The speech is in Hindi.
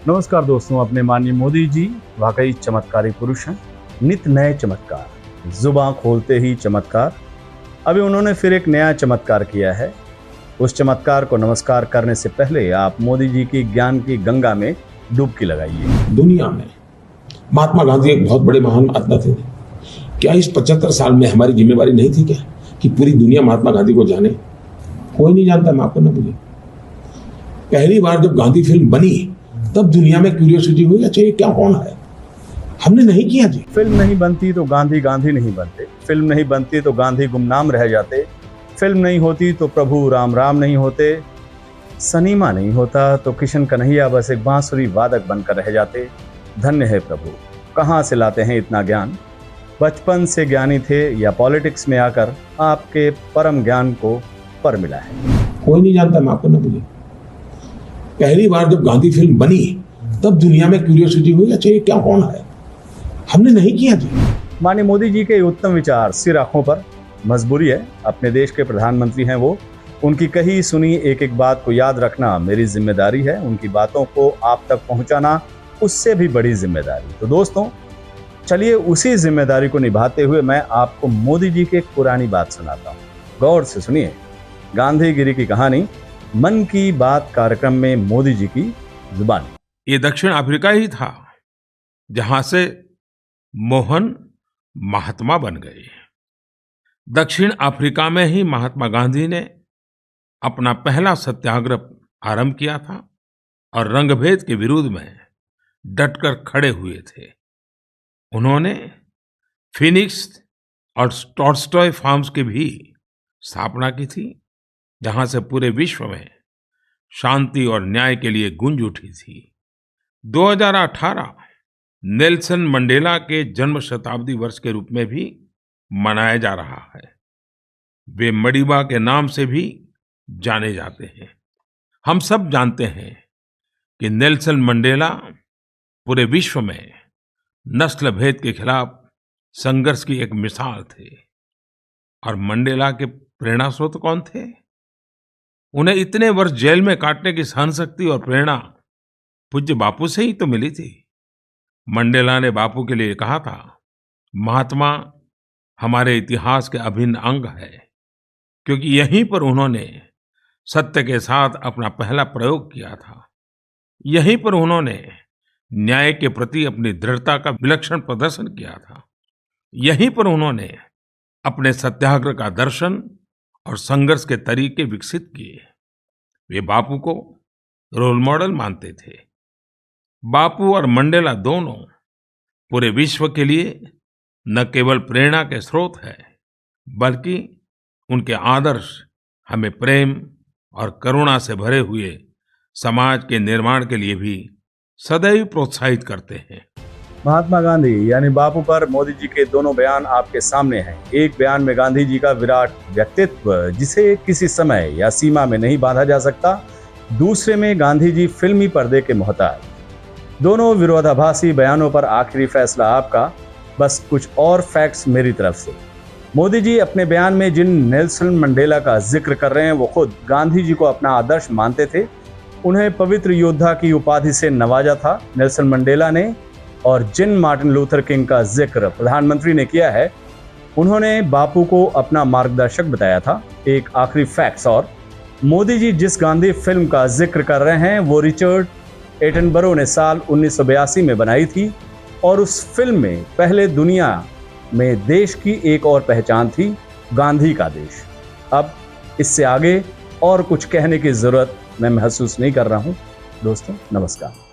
नमस्कार दोस्तों, अपने माननीय मोदी जी वाकई चमत्कारी पुरुष हैं। नित नए चमत्कार, जुबान खोलते ही चमत्कार। अभी उन्होंने फिर एक नया चमत्कार किया है। उस चमत्कार को नमस्कार करने से पहले आप मोदी जी की ज्ञान की गंगा में डुबकी लगाइए। दुनिया में महात्मा गांधी एक बहुत बड़े महान महात्मा थे। क्या इस 75 साल में हमारी जिम्मेवारी नहीं थी क्या कि पूरी दुनिया महात्मा गांधी को जाने? कोई नहीं जानता, मैं आपको ना बोलिए। पहली बार जब गांधी फिल्म बनी तब दुनिया में क्यूरियोसिटी हुई, अच्छा ये क्या कौन है? हमने नहीं किया जी। फिल्म नहीं बनती तो गांधी गांधी नहीं बनते, फिल्म नहीं बनती तो गांधी गुमनाम रह जाते, फिल्म नहीं होती तो प्रभु राम राम नहीं होते, सनीमा नहीं होता तो किशन कन्हैया बस एक बांसुरी वादक बनकर रह जाते। धन्य है प्रभु, कहाँ से लाते हैं इतना ज्ञान? बचपन से ज्ञानी थे या पॉलिटिक्स में आकर आपके परम ज्ञान को पर मिला है? कोई नहीं जानता, मैं आपको ना बोलिए। पहली बार जब गांधी फिल्म बनी तब दुनिया में क्यूरियोसिटी हुई, अच्छा ये क्या कौन है? हमने नहीं किया जी। माननीय मोदी जी के उत्तम विचार सिर आंखों पर, मजबूरी है, अपने देश के प्रधानमंत्री हैं वो। उनकी कही सुनी एक एक बात को याद रखना मेरी जिम्मेदारी है, उनकी बातों को आप तक पहुंचाना उससे भी बड़ी जिम्मेदारी। तो दोस्तों चलिए उसी जिम्मेदारी को निभाते हुए मैं आपको मोदी जी की एक पुरानी बात सुनाता हूँ। गौर से सुनिए। गांधीगिरी की कहानी, मन की बात कार्यक्रम में मोदी जी की जुबानी। ये दक्षिण अफ्रीका ही था जहां से मोहन महात्मा बन गए। दक्षिण अफ्रीका में ही महात्मा गांधी ने अपना पहला सत्याग्रह आरंभ किया था और रंगभेद के विरुद्ध में डटकर खड़े हुए थे। उन्होंने फिनिक्स और टॉल्स्टॉय फार्म्स की भी स्थापना की थी, जहां से पूरे विश्व में शांति और न्याय के लिए गूंज उठी थी। 2018 नेल्सन मंडेला के जन्म शताब्दी वर्ष के रूप में भी मनाया जा रहा है। वे मडीबा के नाम से भी जाने जाते हैं। हम सब जानते हैं कि नेल्सन मंडेला पूरे विश्व में नस्ल भेद के खिलाफ संघर्ष की एक मिसाल थे। और मंडेला के प्रेरणा स्रोत कौन थे? उन्हें इतने वर्ष जेल में काटने की सहनशक्ति और प्रेरणा पूज्य बापू से ही तो मिली थी। मंडेला ने बापू के लिए कहा था, महात्मा हमारे इतिहास के अभिन्न अंग है, क्योंकि यहीं पर उन्होंने सत्य के साथ अपना पहला प्रयोग किया था। यहीं पर उन्होंने न्याय के प्रति अपनी दृढ़ता का विलक्षण प्रदर्शन किया था। यहीं पर उन्होंने अपने सत्याग्रह का दर्शन और संघर्ष के तरीके विकसित किए। वे बापू को रोल मॉडल मानते थे। बापू और मंडेला दोनों पूरे विश्व के लिए न केवल प्रेरणा के स्रोत है, बल्कि उनके आदर्श हमें प्रेम और करुणा से भरे हुए समाज के निर्माण के लिए भी सदैव प्रोत्साहित करते हैं। महात्मा गांधी यानी बापू पर मोदी जी के दोनों बयान आपके सामने हैं। एक बयान में गांधी जी का विराट व्यक्तित्व जिसे किसी समय या सीमा में नहीं बांधा जा सकता, दूसरे में गांधी जी फिल्मी पर्दे के मोहताज। दोनों विरोधाभासी बयानों पर आखिरी फैसला आपका। बस कुछ और फैक्ट्स मेरी तरफ से। मोदी जी अपने बयान में जिन नेल्सन मंडेला का जिक्र कर रहे हैं वो खुद गांधी जी को अपना आदर्श मानते थे। उन्हें पवित्र योद्धा की उपाधि से नवाजा था नेल्सन मंडेला ने। और जिन मार्टिन लूथर किंग का जिक्र प्रधानमंत्री ने किया है, उन्होंने बापू को अपना मार्गदर्शक बताया था। एक आखिरी फैक्ट्स और, मोदी जी जिस गांधी फिल्म का जिक्र कर रहे हैं वो रिचर्ड एटनबरो ने साल 1982 में बनाई थी। और उस फिल्म में पहले दुनिया में देश की एक और पहचान थी, गांधी का देश। अब इससे आगे और कुछ कहने की जरूरत मैं महसूस नहीं कर रहा हूं। दोस्तों नमस्कार।